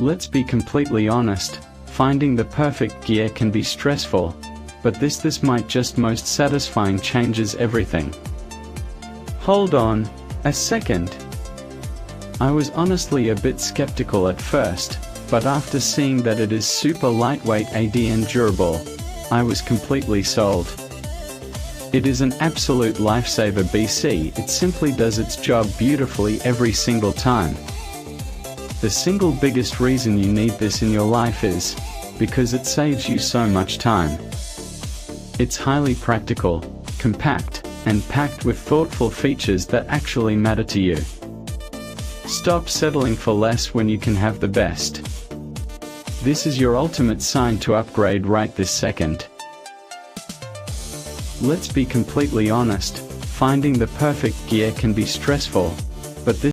Let's be completely honest, finding the perfect gear can be stressful, but this might just most satisfying changes everything. Hold on a second. I was honestly a bit skeptical at first, but after seeing that it is super lightweight and durable, I was completely sold. It is an absolute lifesaver BC, it simply does its job beautifully every single time. The single biggest reason you need this in your life is because it saves you so much time. It's highly practical, compact, and packed with thoughtful features that actually matter to you. Stop settling for less when you can have the best. This is your ultimate sign to upgrade right this second. Let's be completely honest, finding the perfect gear can be stressful, but this